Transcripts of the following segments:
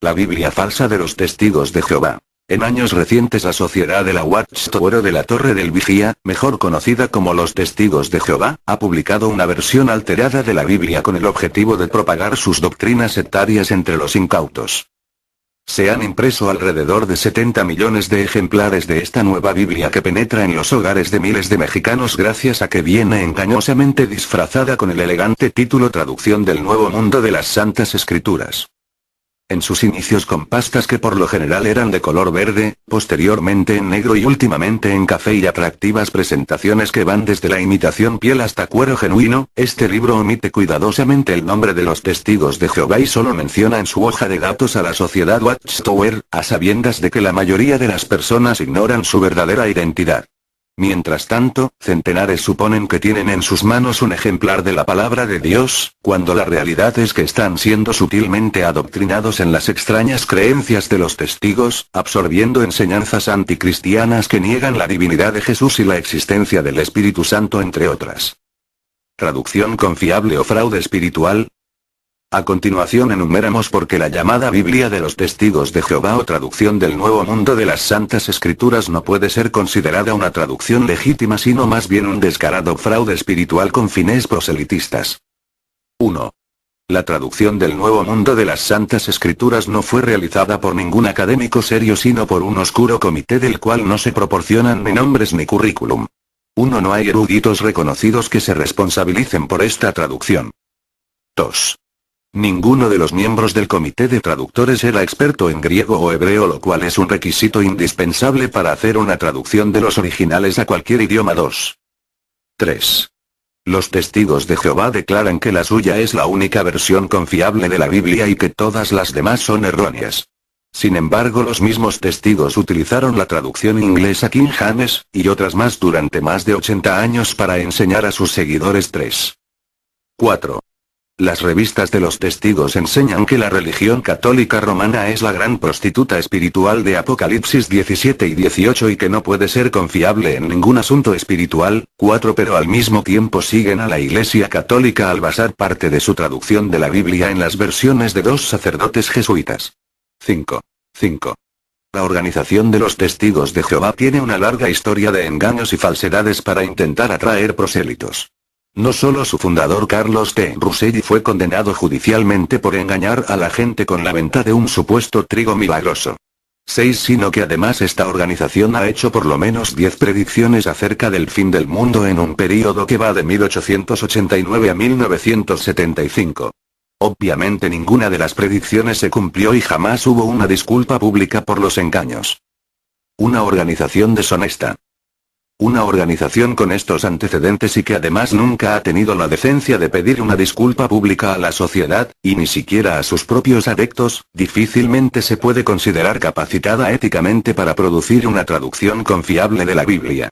La Biblia falsa de los testigos de Jehová. En años recientes la sociedad de la Watchtower o de la Torre del Vigía, mejor conocida como los Testigos de Jehová, ha publicado una versión alterada de la Biblia con el objetivo de propagar sus doctrinas sectarias entre los incautos. Se han impreso alrededor de 70 millones de ejemplares de esta nueva Biblia que penetra en los hogares de miles de mexicanos gracias a que viene engañosamente disfrazada con el elegante título Traducción del Nuevo Mundo de las Santas Escrituras. En sus inicios con pastas que por lo general eran de color verde, posteriormente en negro y últimamente en café y atractivas presentaciones que van desde la imitación piel hasta cuero genuino, este libro omite cuidadosamente el nombre de los testigos de Jehová y solo menciona en su hoja de datos a la sociedad Watchtower, a sabiendas de que la mayoría de las personas ignoran su verdadera identidad. Mientras tanto, centenares suponen que tienen en sus manos un ejemplar de la palabra de Dios, cuando la realidad es que están siendo sutilmente adoctrinados en las extrañas creencias de los testigos, absorbiendo enseñanzas anticristianas que niegan la divinidad de Jesús y la existencia del Espíritu Santo entre otras. ¿Traducción confiable o fraude espiritual? A continuación enumeramos por qué la llamada Biblia de los Testigos de Jehová o traducción del Nuevo Mundo de las Santas Escrituras no puede ser considerada una traducción legítima sino más bien un descarado fraude espiritual con fines proselitistas. 1. La traducción del Nuevo Mundo de las Santas Escrituras no fue realizada por ningún académico serio sino por un oscuro comité del cual no se proporcionan ni nombres ni currículum. 1. No hay eruditos reconocidos que se responsabilicen por esta traducción. 2. Ninguno de los miembros del comité de traductores era experto en griego o hebreo, lo cual es un requisito indispensable para hacer una traducción de los originales a cualquier idioma. 2. 3. Los testigos de Jehová declaran que la suya es la única versión confiable de la Biblia y que todas las demás son erróneas. Sin embargo, los mismos testigos utilizaron la traducción inglesa King James, y otras más durante más de 80 años para enseñar a sus seguidores. 3. 4. Las revistas de los testigos enseñan que la religión católica romana es la gran prostituta espiritual de Apocalipsis 17 y 18 y que no puede ser confiable en ningún asunto espiritual. 4. Pero al mismo tiempo siguen a la Iglesia Católica al basar parte de su traducción de la Biblia en las versiones de 2 sacerdotes jesuitas. 5. La organización de los Testigos de Jehová tiene una larga historia de engaños y falsedades para intentar atraer prosélitos. No solo su fundador Carlos T. Russelli fue condenado judicialmente por engañar a la gente con la venta de un supuesto trigo milagroso. 6. Sino que además esta organización ha hecho por lo menos 10 predicciones acerca del fin del mundo en un período que va de 1889 a 1975. Obviamente ninguna de las predicciones se cumplió y jamás hubo una disculpa pública por los engaños. Una organización deshonesta. Una organización con estos antecedentes y que además nunca ha tenido la decencia de pedir una disculpa pública a la sociedad, y ni siquiera a sus propios adeptos, difícilmente se puede considerar capacitada éticamente para producir una traducción confiable de la Biblia.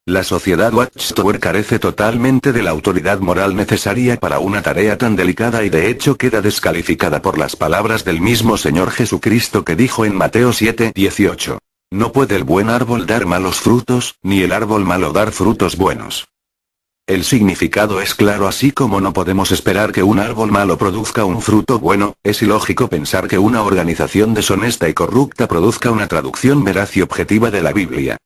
La sociedad Watchtower carece totalmente de la autoridad moral necesaria para una tarea tan delicada y de hecho queda descalificada por las palabras del mismo Señor Jesucristo que dijo en Mateo 7:18. No puede el buen árbol dar malos frutos, ni el árbol malo dar frutos buenos. El significado es claro, así como no podemos esperar que un árbol malo produzca un fruto bueno, es ilógico pensar que una organización deshonesta y corrupta produzca una traducción veraz y objetiva de la Biblia.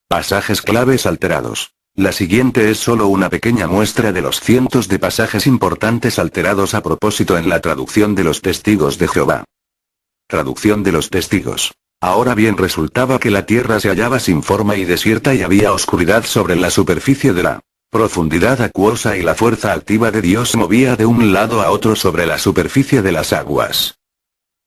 Pasajes claves alterados. La siguiente es solo una pequeña muestra de los cientos de pasajes importantes alterados a propósito en la traducción de los Testigos de Jehová. Traducción de los Testigos. Ahora bien, resultaba que la tierra se hallaba sin forma y desierta y había oscuridad sobre la superficie de la profundidad acuosa y la fuerza activa de Dios movía de un lado a otro sobre la superficie de las aguas.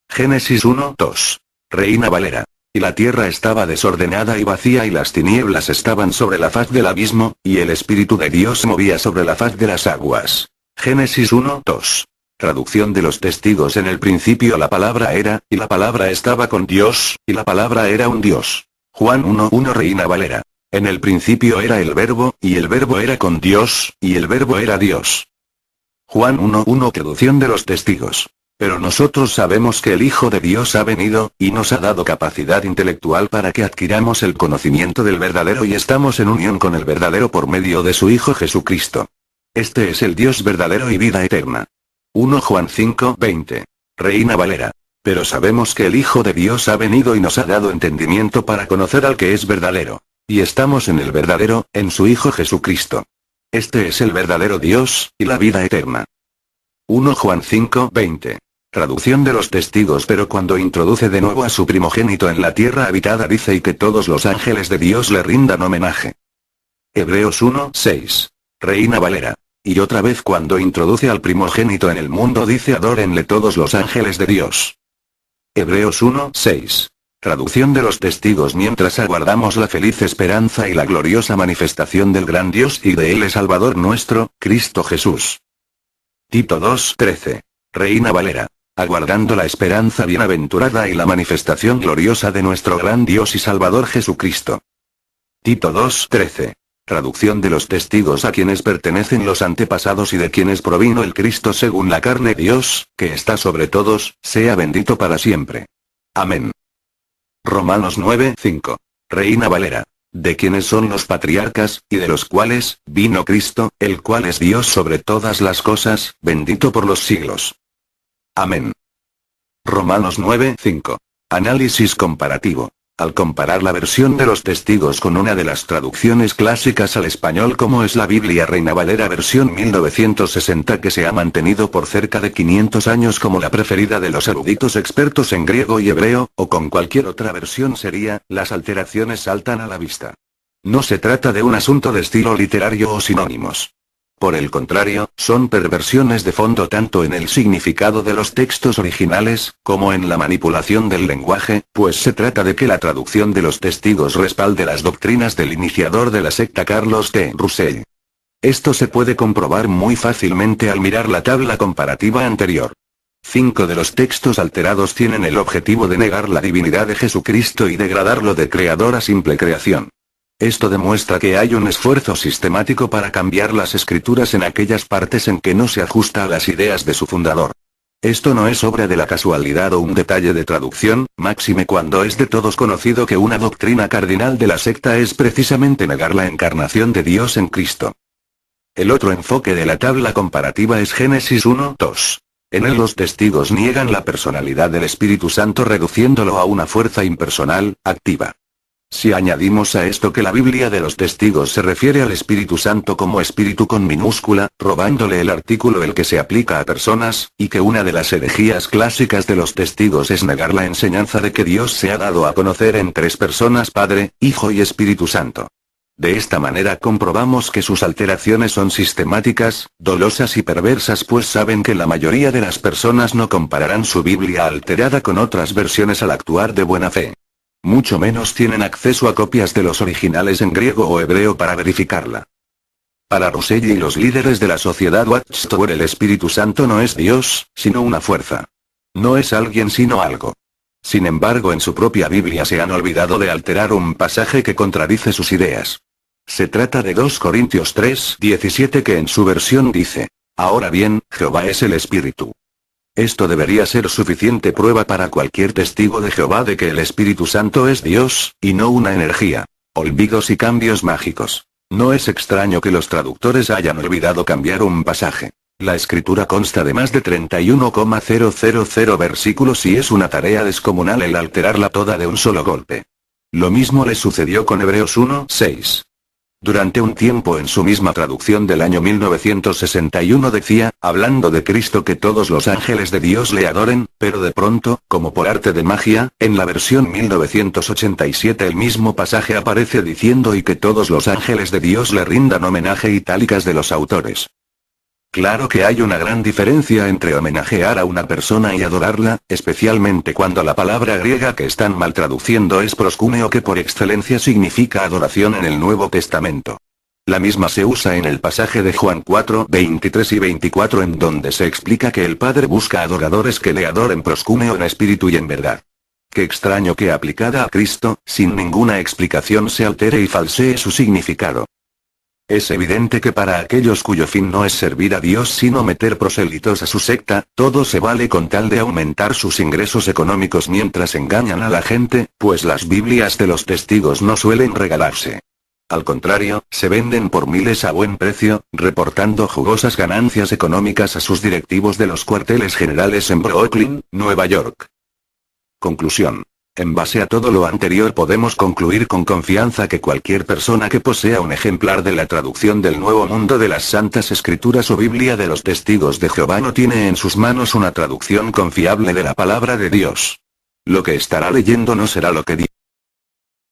Génesis 1:2. Reina Valera. Y la tierra estaba desordenada y vacía y las tinieblas estaban sobre la faz del abismo, y el Espíritu de Dios movía sobre la faz de las aguas. Génesis 1:2. Traducción de los Testigos. En el principio la palabra era, y la palabra estaba con Dios, y la palabra era un Dios. Juan 1:1 Reina Valera. En el principio era el Verbo, y el Verbo era con Dios, y el Verbo era Dios. Juan 1:1 Traducción de los Testigos. Pero nosotros sabemos que el Hijo de Dios ha venido, y nos ha dado capacidad intelectual para que adquiramos el conocimiento del verdadero y estamos en unión con el verdadero por medio de su Hijo Jesucristo. Este es el Dios verdadero y vida eterna. 1 Juan 5:20. Reina Valera. Pero sabemos que el Hijo de Dios ha venido y nos ha dado entendimiento para conocer al que es verdadero. Y estamos en el verdadero, en su Hijo Jesucristo. Este es el verdadero Dios, y la vida eterna. 1 Juan 5:20. Traducción de los testigos. Pero cuando introduce de nuevo a su primogénito en la tierra habitada dice y que todos los ángeles de Dios le rindan homenaje. Hebreos 1:6. Reina Valera. Y otra vez cuando introduce al primogénito en el mundo dice adórenle todos los ángeles de Dios. Hebreos 1:6. Traducción de los testigos. Mientras aguardamos la feliz esperanza y la gloriosa manifestación del gran Dios y de Él es Salvador nuestro, Cristo Jesús. Tito 2:13. Reina Valera. Aguardando la esperanza bienaventurada y la manifestación gloriosa de nuestro gran Dios y Salvador Jesucristo. Tito 2:13. Traducción de los testigos a quienes pertenecen los antepasados y de quienes provino el Cristo según la carne. Dios, que está sobre todos, sea bendito para siempre. Amén. Romanos 9:5. Reina Valera. De quienes son los patriarcas, y de los cuales vino Cristo, el cual es Dios sobre todas las cosas, bendito por los siglos. Amén. Romanos 9:5. Análisis comparativo. Al comparar la versión de los testigos con una de las traducciones clásicas al español como es la Biblia Reina Valera versión 1960 que se ha mantenido por cerca de 500 años como la preferida de los eruditos expertos en griego y hebreo, o con cualquier otra versión seria, las alteraciones saltan a la vista. No se trata de un asunto de estilo literario o sinónimos. Por el contrario, son perversiones de fondo tanto en el significado de los textos originales, como en la manipulación del lenguaje, pues se trata de que la traducción de los testigos respalde las doctrinas del iniciador de la secta Carlos T. Russell. Esto se puede comprobar muy fácilmente al mirar la tabla comparativa anterior. 5 de los textos alterados tienen el objetivo de negar la divinidad de Jesucristo y degradarlo de creador a simple creación. Esto demuestra que hay un esfuerzo sistemático para cambiar las escrituras en aquellas partes en que no se ajusta a las ideas de su fundador. Esto no es obra de la casualidad o un detalle de traducción, máxime cuando es de todos conocido que una doctrina cardinal de la secta es precisamente negar la encarnación de Dios en Cristo. El otro enfoque de la tabla comparativa es Génesis 1:2. En él los testigos niegan la personalidad del Espíritu Santo reduciéndolo a una fuerza impersonal, activa. Si añadimos a esto que la Biblia de los testigos se refiere al Espíritu Santo como Espíritu con minúscula, robándole el artículo el que se aplica a personas, y que una de las herejías clásicas de los testigos es negar la enseñanza de que Dios se ha dado a conocer en 3 personas: Padre, Hijo y Espíritu Santo. De esta manera comprobamos que sus alteraciones son sistemáticas, dolosas y perversas pues saben que la mayoría de las personas no compararán su Biblia alterada con otras versiones al actuar de buena fe. Mucho menos tienen acceso a copias de los originales en griego o hebreo para verificarla. Para Russell y los líderes de la sociedad Watchtower el Espíritu Santo no es Dios, sino una fuerza. No es alguien sino algo. Sin embargo en su propia Biblia se han olvidado de alterar un pasaje que contradice sus ideas. Se trata de 2 Corintios 3:17 que en su versión dice: Ahora bien, Jehová es el Espíritu. Esto debería ser suficiente prueba para cualquier testigo de Jehová de que el Espíritu Santo es Dios, y no una energía. Olvidos y cambios mágicos. No es extraño que los traductores hayan olvidado cambiar un pasaje. La escritura consta de más de 31,000 versículos y es una tarea descomunal el alterarla toda de un solo golpe. Lo mismo le sucedió con Hebreos 1:6. Durante un tiempo en su misma traducción del año 1961 decía, hablando de Cristo que todos los ángeles de Dios le adoren, pero de pronto, como por arte de magia, en la versión 1987 el mismo pasaje aparece diciendo y que todos los ángeles de Dios le rindan homenaje itálicas de los autores. Claro que hay una gran diferencia entre homenajear a una persona y adorarla, especialmente cuando la palabra griega que están mal traduciendo es proscúneo que por excelencia significa adoración en el Nuevo Testamento. La misma se usa en el pasaje de Juan 4:23 y 24 en donde se explica que el Padre busca adoradores que le adoren proscúneo en espíritu y en verdad. Qué extraño que aplicada a Cristo, sin ninguna explicación se altere y falsee su significado. Es evidente que para aquellos cuyo fin no es servir a Dios sino meter prosélitos a su secta, todo se vale con tal de aumentar sus ingresos económicos mientras engañan a la gente, pues las Biblias de los testigos no suelen regalarse. Al contrario, se venden por miles a buen precio, reportando jugosas ganancias económicas a sus directivos de los cuarteles generales en Brooklyn, Nueva York. Conclusión. En base a todo lo anterior podemos concluir con confianza que cualquier persona que posea un ejemplar de la traducción del Nuevo Mundo de las Santas Escrituras o Biblia de los Testigos de Jehová no tiene en sus manos una traducción confiable de la palabra de Dios. Lo que estará leyendo no será lo que